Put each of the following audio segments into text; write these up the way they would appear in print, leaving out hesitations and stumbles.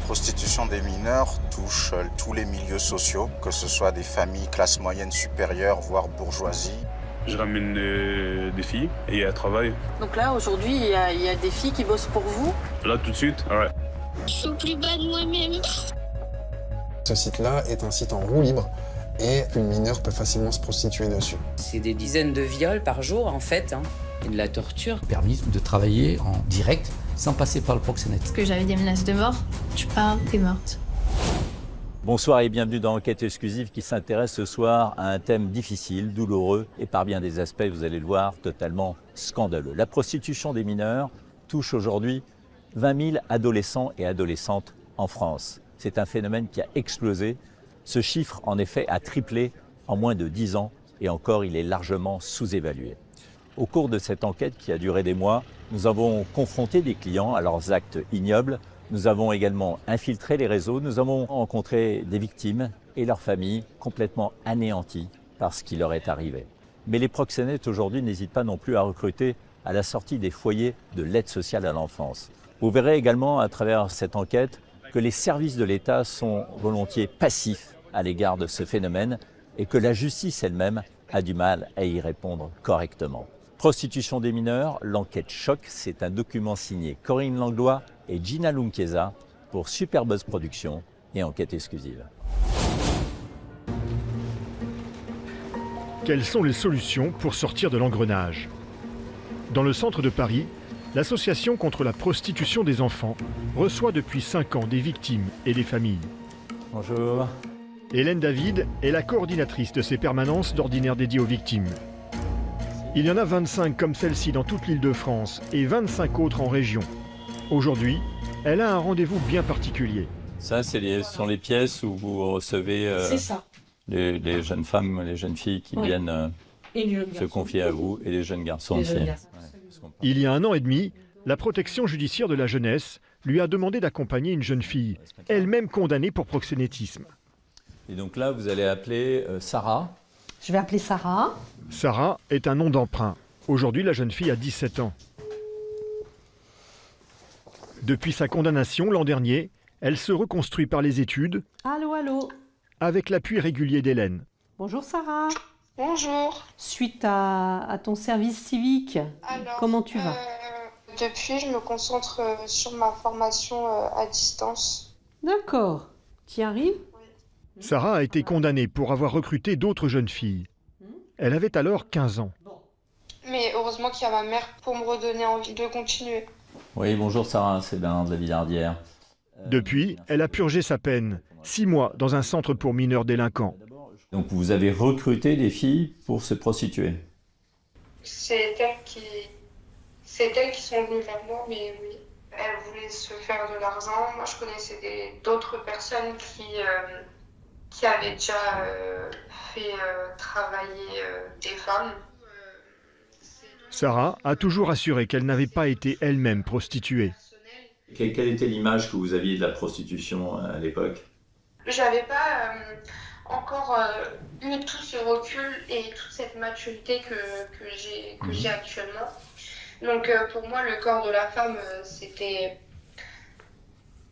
prostitution des mineurs touche tous les milieux sociaux, que ce soit des familles classe moyenne supérieure, voire bourgeoisie. Je ramène des filles et elles travaillent. Donc là, aujourd'hui, il y a des filles qui bossent pour vous? Là, tout de suite, ouais. Je suis plus bas de moi-même. Ce site-là est un site en roue libre et une mineure peut facilement se prostituer dessus. C'est des dizaines de viols par jour, en fait, et de la torture. Permis de travailler en direct sans passer par le proxénète. Parce que j'avais des menaces de mort, tu pars, t'es morte. Bonsoir et bienvenue dans Enquête exclusive qui s'intéresse ce soir à un thème difficile, douloureux et par bien des aspects, vous allez le voir, totalement scandaleux. La prostitution des mineurs touche aujourd'hui 20 000 adolescents et adolescentes en France. C'est un phénomène qui a explosé. Ce chiffre, en effet, a triplé en moins de 10 ans et encore, il est largement sous-évalué. Au cours de cette enquête qui a duré des mois, nous avons confronté des clients à leurs actes ignobles. Nous avons également infiltré les réseaux. Nous avons rencontré des victimes et leurs familles complètement anéanties par ce qui leur est arrivé. Mais les proxénètes aujourd'hui n'hésitent pas non plus à recruter à la sortie des foyers de l'aide sociale à l'enfance. Vous verrez également à travers cette enquête que les services de l'État sont volontiers passifs à l'égard de ce phénomène et que la justice elle-même a du mal à y répondre correctement. Prostitution des mineurs, l'enquête choc, c'est un document signé Corinne Langlois et Gina Lunchesa pour Superbuzz Productions et Enquête exclusive. Quelles sont les solutions pour sortir de l'engrenage? Dans le centre de Paris, l'association contre la prostitution des enfants reçoit depuis 5 ans des victimes et des familles. Bonjour. Hélène David est la coordinatrice de ces permanences d'ordinaire dédiées aux victimes. Il y en a 25 comme celle-ci dans toute l'Île-de-France et 25 autres en région. Aujourd'hui, elle a un rendez-vous bien particulier. Ça, ce sont les pièces où vous recevez les jeunes femmes, les jeunes filles qui viennent se confier à vous et les jeunes garçons aussi. Il y a 1 an et demi, la protection judiciaire de la jeunesse lui a demandé d'accompagner une jeune fille, elle-même condamnée pour proxénétisme. Et donc là, vous allez appeler Sarah. Je vais appeler Sarah. Sarah est un nom d'emprunt. Aujourd'hui, la jeune fille a 17 ans. Depuis sa condamnation l'an dernier, elle se reconstruit par les études. Allô, allô. Avec l'appui régulier d'Hélène. Bonjour Sarah. Bonjour. Suite à ton service civique, comment tu vas? Depuis, je me concentre sur ma formation à distance. D'accord. Tu y arrives? Sarah a été condamnée pour avoir recruté d'autres jeunes filles. Elle avait alors 15 ans. Mais heureusement qu'il y a ma mère pour me redonner envie de continuer. Oui, bonjour Sarah, c'est Bernard de la Villardière. Depuis, elle a purgé sa peine. 6 mois dans un centre pour mineurs délinquants. Donc vous avez recruté des filles pour se prostituer? C'est elles qui sont venues vers moi, mais oui. Elles voulaient se faire de l'argent. Moi, je connaissais d'autres personnes qui avaient déjà fait travailler des femmes. Sarah a toujours assuré qu'elle n'avait pas été elle-même prostituée. Quelle était l'image que vous aviez de la prostitution à l'époque? J'avais pas encore eu tout ce recul et toute cette maturité que j'ai actuellement. Donc pour moi, le corps de la femme, c'était...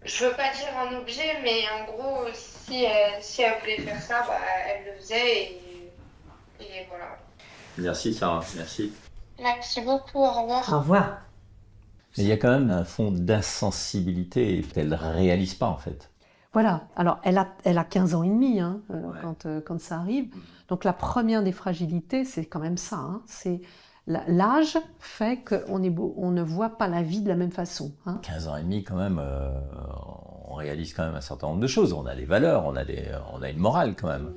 Je veux pas dire un objet, mais en gros, si elle voulait faire ça, elle le faisait et voilà. Merci Sarah, merci. Merci beaucoup, au revoir. Au revoir. Mais il y a quand même un fond d'insensibilité, elle ne réalise pas en fait. Voilà, alors elle a 15 ans et demi quand ça arrive. Donc la première des fragilités, c'est quand même ça. C'est l'âge fait qu'on ne voit pas la vie de la même façon. 15 ans et demi quand même, on réalise quand même un certain nombre de choses. On a des valeurs, on a une morale quand même.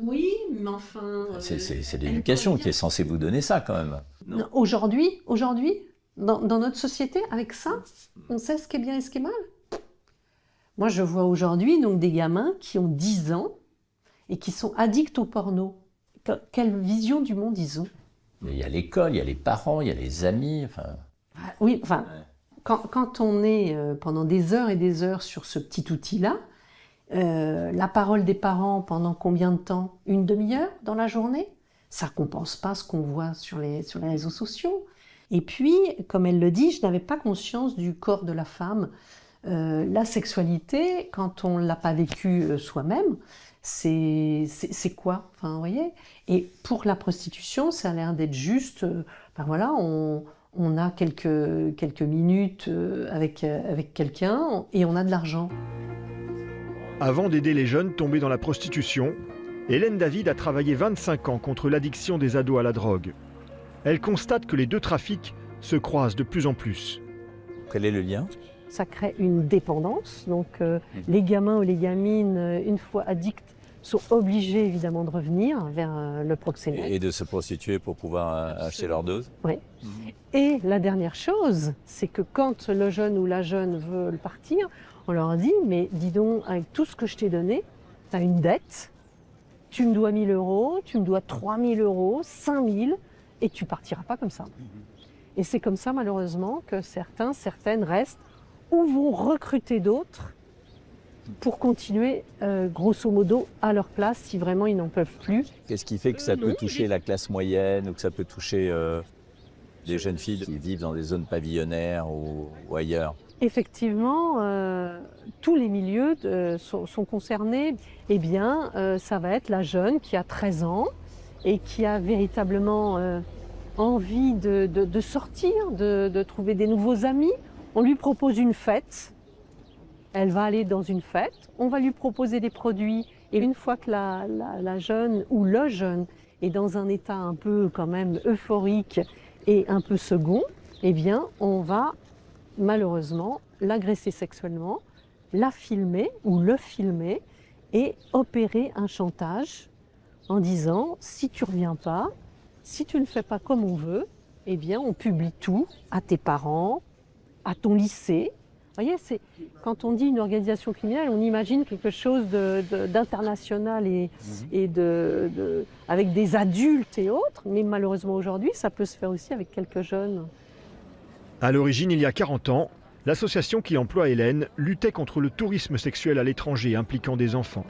Oui, mais enfin... C'est l'éducation qui est censée vous donner ça quand même. Aujourd'hui, dans notre société, avec ça, on sait ce qui est bien et ce qui est mal. Moi, je vois aujourd'hui donc des gamins qui ont 10 ans et qui sont addicts au porno. Quelle vision du monde ils ont? Mais il y a l'école, il y a les parents, il y a les amis. Oui, enfin, quand on est pendant des heures et des heures sur ce petit outil-là, la parole des parents pendant combien de temps? Une demi-heure dans la journée? Ça ne compense pas ce qu'on voit sur les réseaux sociaux. Et puis, comme elle le dit, je n'avais pas conscience du corps de la femme La sexualité, quand on ne l'a pas vécue soi-même, c'est quoi? Enfin, vous voyez? Et pour la prostitution, ça a l'air d'être juste, ben voilà, on a quelques minutes avec quelqu'un et on a de l'argent. Avant d'aider les jeunes tombés dans la prostitution, Hélène David a travaillé 25 ans contre l'addiction des ados à la drogue. Elle constate que les deux trafics se croisent de plus en plus. Quel est le lien? Ça crée une dépendance, donc les gamins ou les gamines, une fois addicts, sont obligés évidemment de revenir vers le proxénète. Et de se prostituer pour pouvoir acheter leur dose? Oui. Et la dernière chose, c'est que quand le jeune ou la jeune veulent partir, on leur dit, mais dis donc, avec tout ce que je t'ai donné, tu as une dette, tu me dois 1 000 €, tu me dois 3 000 €, 5 000, et tu partiras pas comme ça. Et c'est comme ça, malheureusement, que certaines restent ou vont recruter d'autres pour continuer, grosso modo, à leur place, si vraiment ils n'en peuvent plus. Qu'est-ce qui fait que ça peut toucher la classe moyenne ou que ça peut toucher des jeunes filles qui vivent dans des zones pavillonnaires ou ailleurs? Effectivement, tous les milieux sont concernés. Eh bien, ça va être la jeune qui a 13 ans et qui a véritablement envie de sortir, de trouver des nouveaux amis. On lui propose une fête, elle va aller dans une fête, on va lui proposer des produits et une fois que la jeune ou le jeune est dans un état un peu quand même euphorique et un peu second, eh bien on va malheureusement l'agresser sexuellement, la filmer ou le filmer et opérer un chantage en disant si tu ne reviens pas, si tu ne fais pas comme on veut, eh bien on publie tout à tes parents, à ton lycée. Vous voyez, quand on dit une organisation criminelle, on imagine quelque chose d'international et avec des adultes et autres, mais malheureusement aujourd'hui, ça peut se faire aussi avec quelques jeunes. À l'origine, il y a 40 ans, l'association qui emploie Hélène luttait contre le tourisme sexuel à l'étranger impliquant des enfants.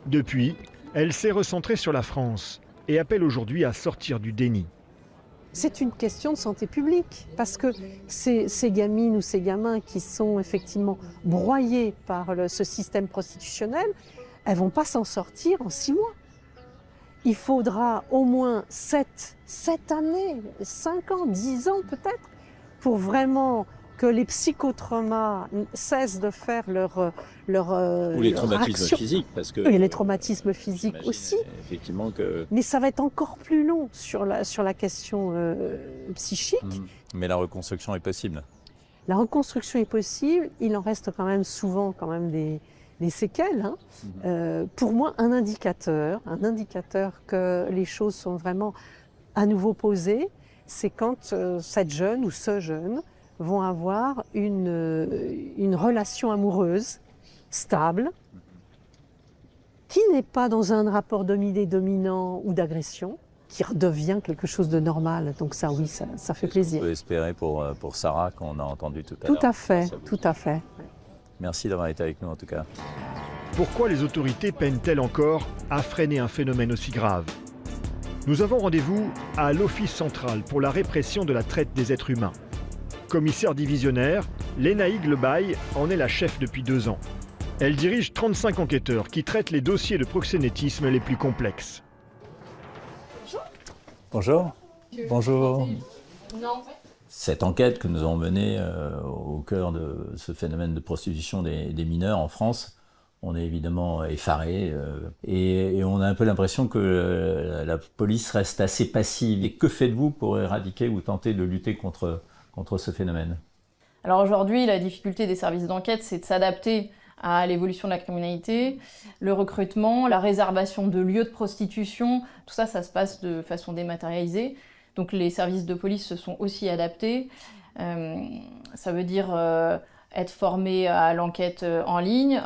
Depuis, elle s'est recentrée sur la France et appelle aujourd'hui à sortir du déni. C'est une question de santé publique, parce que ces gamines ou ces gamins qui sont effectivement broyés par ce système prostitutionnel, elles ne vont pas s'en sortir en 6 mois. Il faudra au moins 7 années, 5 ans, 10 ans peut-être, pour vraiment que les psychotraumas cessent de faire leur ou les traumatismes action. physiques, parce que... Et les traumatismes physiques aussi. Effectivement que... Mais ça va être encore plus long sur la question psychique. Mais la reconstruction est possible. La reconstruction est possible, il en reste quand même souvent des séquelles. Hein. Pour moi, un indicateur que les choses sont vraiment à nouveau posées, c'est quand cette jeune ou ce jeune vont avoir une relation amoureuse stable, qui n'est pas dans un rapport dominé-dominant ou d'agression, qui redevient quelque chose de normal. Donc ça, oui, ça fait plaisir. On peut espérer pour Sarah, qu'on a entendu tout à l'heure. Tout à fait, tout à fait. Merci d'avoir été avec nous en tout cas. Pourquoi les autorités peinent-elles encore à freiner un phénomène aussi grave? Nous avons rendez-vous à l'Office central pour la répression de la traite des êtres humains. Commissaire divisionnaire, Lénaï Glebaille en est la chef depuis 2 ans. Elle dirige 35 enquêteurs qui traitent les dossiers de proxénétisme les plus complexes. Bonjour. Bonjour. Cette enquête que nous avons menée au cœur de ce phénomène de prostitution des mineurs en France, on est évidemment effaré et on a un peu l'impression que la police reste assez passive. Et que faites-vous pour éradiquer ou tenter de lutter contre ce phénomène? Alors aujourd'hui, la difficulté des services d'enquête, c'est de s'adapter à l'évolution de la criminalité, le recrutement, la réservation de lieux de prostitution, tout ça, ça se passe de façon dématérialisée. Donc les services de police se sont aussi adaptés. Ça veut dire être formé à l'enquête en ligne,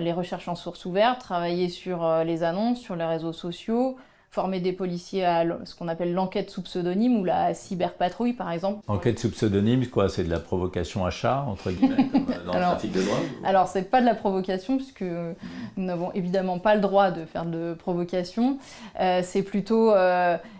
les recherches en source ouverte, travailler sur les annonces, sur les réseaux sociaux, former des policiers à ce qu'on appelle l'enquête sous pseudonyme ou la cyberpatrouille, par exemple. Enquête sous pseudonyme, quoi? C'est de la provocation à chat, entre guillemets, comme dans le trafic de drogue? Alors, c'est pas de la provocation, puisque nous n'avons évidemment pas le droit de faire de provocation. C'est plutôt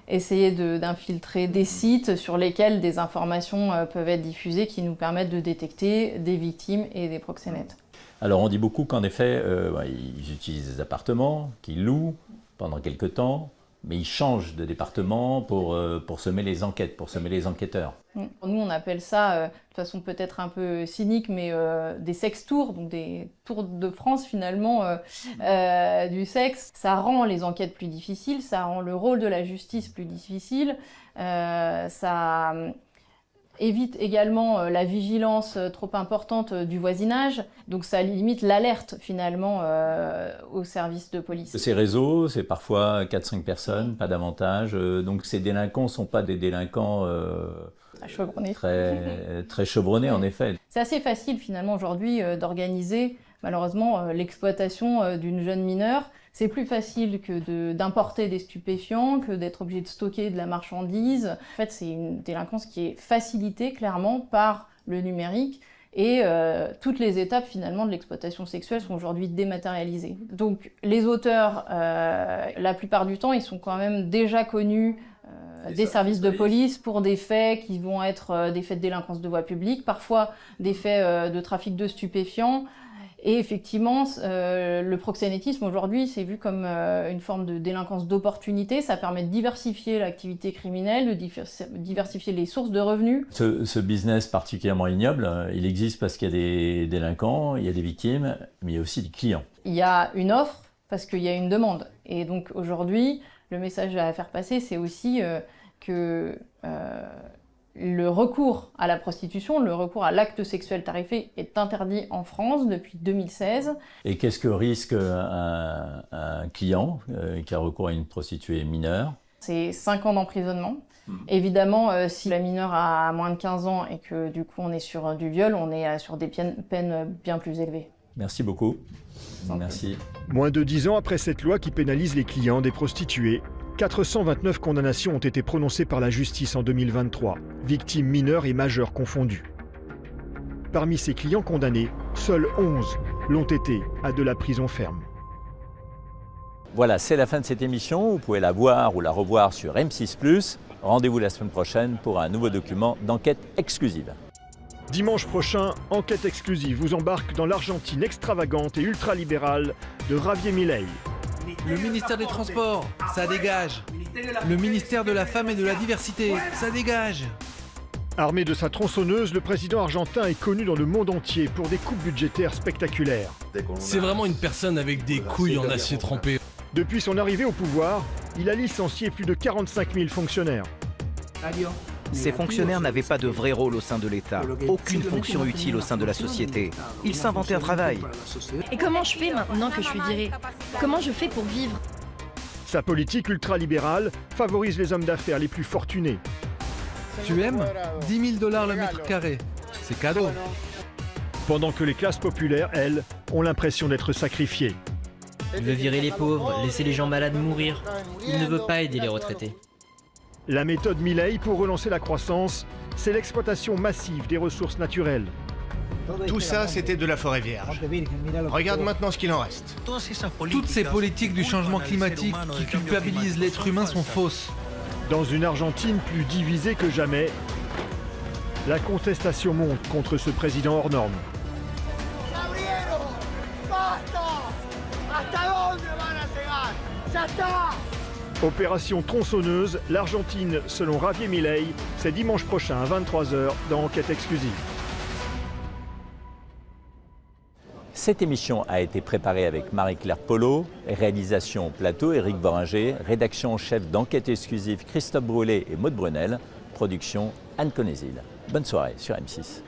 essayer d'infiltrer des sites sur lesquels des informations peuvent être diffusées qui nous permettent de détecter des victimes et des proxénètes. Alors, on dit beaucoup qu'en effet, ils utilisent des appartements qu'ils louent pendant quelques temps, mais ils changent de département pour semer les enquêtes, pour semer les enquêteurs. Nous, on appelle ça, de façon peut-être un peu cynique, mais des sex-tours, donc des tours de France finalement du sexe. Ça rend les enquêtes plus difficiles, ça rend le rôle de la justice plus difficile, ça évite également la vigilance trop importante du voisinage, donc ça limite l'alerte finalement au service de police. Ces réseaux, c'est parfois 4-5 personnes, pas davantage, donc ces délinquants ne sont pas des délinquants très chevronnés en effet. C'est assez facile finalement aujourd'hui d'organiser malheureusement l'exploitation d'une jeune mineure. C'est plus facile que d'importer des stupéfiants, que d'être obligé de stocker de la marchandise. En fait, c'est une délinquance qui est facilitée clairement par le numérique et toutes les étapes finalement de l'exploitation sexuelle sont aujourd'hui dématérialisées. Donc les auteurs, la plupart du temps, ils sont quand même déjà connus des services de police pour des faits qui vont être des faits de délinquance de voie publique, parfois des faits de trafic de stupéfiants. Et effectivement, le proxénétisme aujourd'hui, c'est vu comme une forme de délinquance d'opportunité. Ça permet de diversifier l'activité criminelle, de diversifier les sources de revenus. Ce business particulièrement ignoble, il existe parce qu'il y a des délinquants, il y a des victimes, mais il y a aussi des clients. Il y a une offre parce qu'il y a une demande. Et donc aujourd'hui, le message à faire passer, c'est aussi que le recours à la prostitution, le recours à l'acte sexuel tarifé est interdit en France depuis 2016. Et qu'est-ce que risque un client qui a recours à une prostituée mineure? C'est 5 ans d'emprisonnement. Évidemment, si la mineure a moins de 15 ans et que du coup on est sur du viol, on est sur des peines bien plus élevées. Merci beaucoup. Merci. Moins de 10 ans après cette loi qui pénalise les clients des prostituées, 429 condamnations ont été prononcées par la justice en 2023, victimes mineures et majeures confondues. Parmi ces clients condamnés, seuls 11 l'ont été à de la prison ferme. Voilà, c'est la fin de cette émission. Vous pouvez la voir ou la revoir sur M6+. Rendez-vous la semaine prochaine pour un nouveau document d'enquête exclusive. Dimanche prochain, Enquête exclusive vous embarque dans l'Argentine extravagante et ultralibérale de Javier Milei. Le ministère des Transports, ça dégage. Le ministère de la Femme et de la Diversité, ça dégage. Armé de sa tronçonneuse, le président argentin est connu dans le monde entier pour des coupes budgétaires spectaculaires. C'est vraiment une personne avec des couilles en acier trempé. Depuis son arrivée au pouvoir, il a licencié plus de 45 000 fonctionnaires. Ces fonctionnaires n'avaient pas de vrai rôle au sein de l'État, aucune fonction utile au sein de la société. Ils s'inventaient un travail. Et comment je fais maintenant que je suis virée? Comment je fais pour vivre? Sa politique ultralibérale favorise les hommes d'affaires les plus fortunés. Tu aimes 10 000 $ le mètre carré. C'est cadeau. Pendant que les classes populaires, elles, ont l'impression d'être sacrifiées. Il veut virer les pauvres, laisser les gens malades mourir. Il ne veut pas aider les retraités. La méthode Milei pour relancer la croissance, c'est l'exploitation massive des ressources naturelles. Tout ça, c'était de la forêt vierge. Regarde maintenant ce qu'il en reste. Toutes ces politiques du changement climatique qui culpabilisent l'être humain sont fausses. Dans une Argentine plus divisée que jamais, la contestation monte contre ce président hors norme. Opération tronçonneuse, l'Argentine selon Javier Milei, c'est dimanche prochain à 23 h dans Enquête exclusive. Cette émission a été préparée avec Marie-Claire Polo, réalisation plateau Éric Boringer, rédaction en chef d'Enquête exclusive Christophe Brûlé et Maud Brunel, production Anne Conézil. Bonne soirée sur M6.